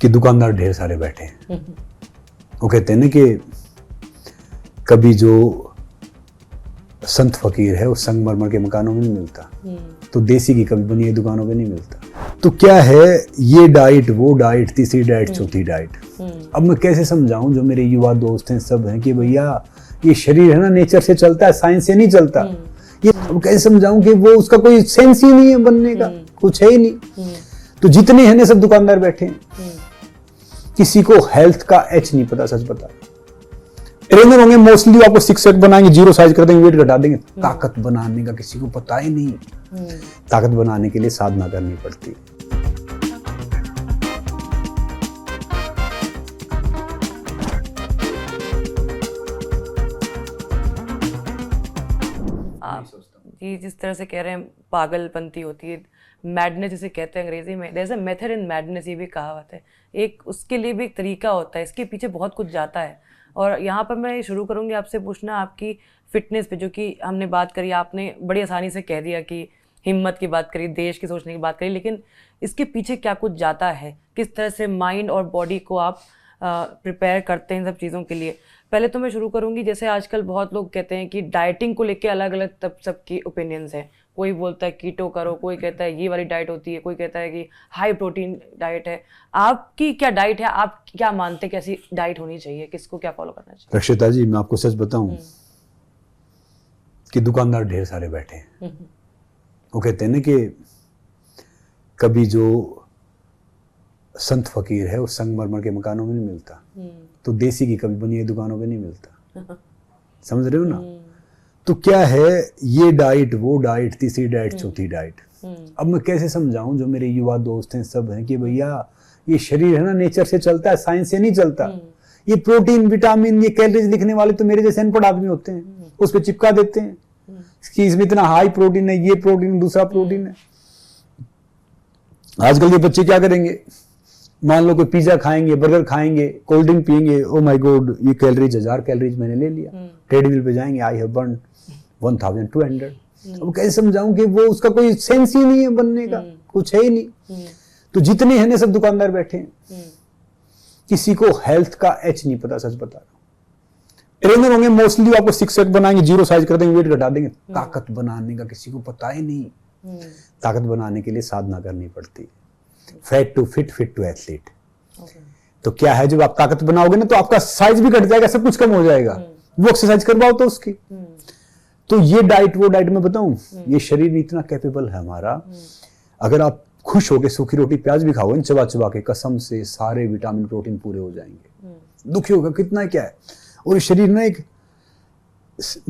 कि दुकानदार ढेर सारे बैठे हैं। वो कहते हैं ना कि कभी जो संत फकीर है वो संगमरमर के मकानों में नहीं मिलता, तो देसी की कभी बनी दुकानों पे नहीं मिलता। तो क्या है ये डाइट वो डाइट, तीसरी डाइट, चौथी डाइट। अब मैं कैसे समझाऊं जो मेरे युवा दोस्त हैं सब हैं कि भैया ये शरीर है ना नेचर से चलता है, साइंस से नहीं चलता। ये अब कैसे समझाऊं कि वो उसका कोई सेंस ही नहीं है बनने का, कुछ है ही नहीं। तो जितने हैं ना सब दुकानदार बैठे हैं, किसी को हेल्थ का एच नहीं पता, सच बता। ट्रेनर होंगे मोस्टली आपको सिक्स पैक बनाएंगे, जीरो साइज कर देंगे, वेट घटा देंगे। ताकत बनाने का किसी को पता ही नहीं। ताकत बनाने के लिए साधना करनी पड़ती है। जी जिस तरह से कह रहे हैं पागलपंती होती है, मैडनेस जिसे कहते हैं अंग्रेजी में, there is a method in madness, ये भी कहावत है। एक उसके लिए भी एक तरीका होता है, इसके पीछे बहुत कुछ जाता है। और यहाँ पर मैं शुरू करूँगी आपसे पूछना आपकी फिटनेस पे, जो कि हमने बात करी, आपने बड़ी आसानी से कह दिया कि हिम्मत की बात करी, देश की सोचने की बात करी, लेकिन इसके पीछे क्या कुछ जाता है, किस तरह से माइंड और बॉडी को आप प्रिपेयर करते हैं इन सब चीज़ों के लिए। पहले तो मैं शुरू करूंगी, जैसे आजकल बहुत लोग कहते हैं कि डाइटिंग को लेके अलग अलग तब सबकी ओपिनियंस हैं। कोई बोलता है कीटो करो, कोई कहता है ये वाली डाइट होती है, कोई कहता है कि हाई प्रोटीन डाइट है। आपकी क्या डाइट है, आप क्या मानते हैं कैसी डाइट होनी चाहिए, किसको क्या फॉलो करना चाहिए? रक्षिता जी मैं आपको सच बताऊं कि दुकानदार ढेर सारे बैठे हैं। वो कहते हैं ना कि कभी जो संत फकीर है वो संगमरमर के मकानों में नहीं मिलता, तो देसी की कभी बनी दुकानों पे नहीं मिलता। समझ रहे हो ना? तो क्या है ये डाइट वो डाइट, तीसरी डाइट, चौथी डाइट। अब मैं कैसे समझाऊं जो मेरे युवा दोस्त हैं सब हैं कि भैया ये शरीर है ना नेचर से चलता है, साइंस से नहीं चलता। ये प्रोटीन विटामिन ये कैलोरीज लिखने वाले तो मेरे जैसे अनपढ़ आदमी होते हैं, उस पर चिपका देते हैं कि इसमें इतना हाई प्रोटीन है, ये प्रोटीन दूसरा प्रोटीन है। आजकल के बच्चे क्या करेंगे, मान लो कोई पिज्जा खाएंगे, बर्गर खाएंगे, कोल्ड ड्रिंक पिएंगे, ओ माय गॉड ये कैलोरीज 1000 कैलोरीज मैंने ले लिया। ट्रेडमिल पे जाएंगे, आई हैव बर्न 1200। अब कैसे समझाऊं कि वो उसका कोई सेंस ही नहीं है बनने का, कुछ है ही नहीं। तो जितने हैं ना सब दुकानदार बैठे हैं, किसी को हेल्थ का एच नहीं पता, सच बता रहा हूं। ट्रेनर होंगे मोस्टली आपको सिक्स पैक बनाएंगे, जीरो साइज कर देंगे, वेट घटा देंगे। ताकत बनाने का किसी को पता ही नहीं। ताकत बनाने के लिए साधना करनी पड़ती है। Fat to fit, fit to athlete. तो क्या है जब आप ताकत बनाओगे ना तो आपका साइज भी घट जाएगा, सब कुछ कम हो जाएगा। वो एक्सरसाइज करवाओ तो उसकी। तो ये डाइट वो डाइट मैं बताऊं, ये शरीर इतना कैपेबल है हमारा। अगर आप खुश होके सूखी रोटी प्याज भी खाओगे चबा चबा के, कसम से सारे विटामिन प्रोटीन पूरे हो जाएंगे। दुखी होगा कितना क्या है। और शरीर ना एक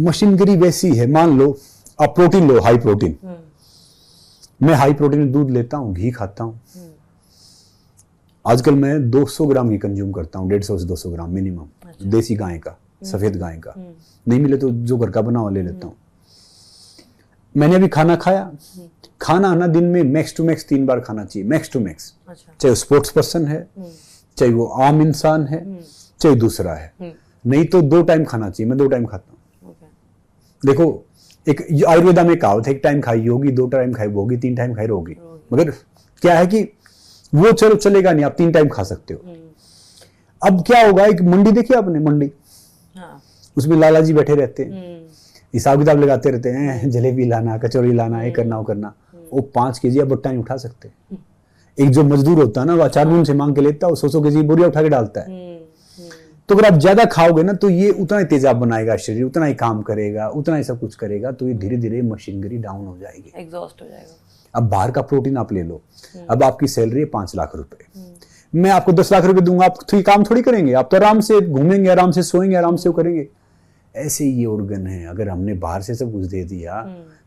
मशीनरी वैसी है। मान लो आप प्रोटीन लो, हाई प्रोटीन। मैं हाई प्रोटीन दूध लेता हूं, घी खाता हूं। आजकल मैं 200 ग्राम घी कंज्यूम करता हूं, 150 से 200 ग्राम मिनिमम। अच्छा। देसी गाय का, सफेद गाय का। नहीं मिले तो जो घर का बना हुआ ले लेता हूं। मैंने अभी खाना खाया। खाना ना दिन में मैक्स टू मैक्स 3 बार खाना चाहिए, मैक्स टू मैक्स। अच्छा। चाहे वो स्पोर्ट्स पर्सन है, चाहे वो आम इंसान है, चाहे दूसरा है। नहीं तो 2 टाइम खाना चाहिए। मैं 2 टाइम खाता हूँ। देखो एक आयुर्वेदा में कहावत है, 1 टाइम खाई योगी, 2 टाइम खाई भोगी, 3 टाइम खाई रोगी। मगर क्या है कि वो चलो चलेगा नहीं, आप 3 टाइम खा सकते हो। अब क्या होगा, एक मंडी देखी आपने, मंडी। हाँ। उसमें लाला जी बैठे रहते हैं, हिसाब किताब लगाते रहते हैं, जलेबी लाना, कचौरी लाना, ये करना वो करना। वो 5 केजी बट्टा नहीं उठा सकते। एक जो मजदूर होता है ना वो 4 दिन से मांग के लेता है, 100 केजी बोरिया उठा के डालता है। तो अगर आप ज्यादा खाओगे ना तो ये उतना ही तेजाब बनाएगा शरीर, उतना ही काम करेगा, उतना ही सब कुछ करेगा। तो ये धीरे धीरे मशीनरी डाउन हो जाएगी, एग्जॉस्ट हो जाएगा। अब बाहर का प्रोटीन आप ले लो। अब आपकी सैलरी है 5 लाख रुपए, मैं आपको 10 लाख रुपए दूंगा, आप तो काम थोड़ी करेंगे। आप तो आराम से घूमेंगे, आराम से सोएंगे, आराम से वो करेंगे। ऐसे ही ये ऑर्गन है, अगर हमने बाहर से सब कुछ दे दिया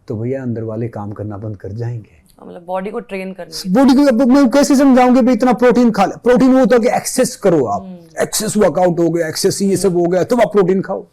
तो भैया अंदर वाले काम करना बंद कर जाएंगे। मतलब बॉडी को ट्रेन करना, बॉडी को मैं कैसे समझाऊंगे भाई इतना प्रोटीन खा ले। प्रोटीन वो होता है कि एक्सेस करो, आप एक्सेस वर्कआउट हो गया, एक्सेस ये सब हो गया, तब आप प्रोटीन खाओ।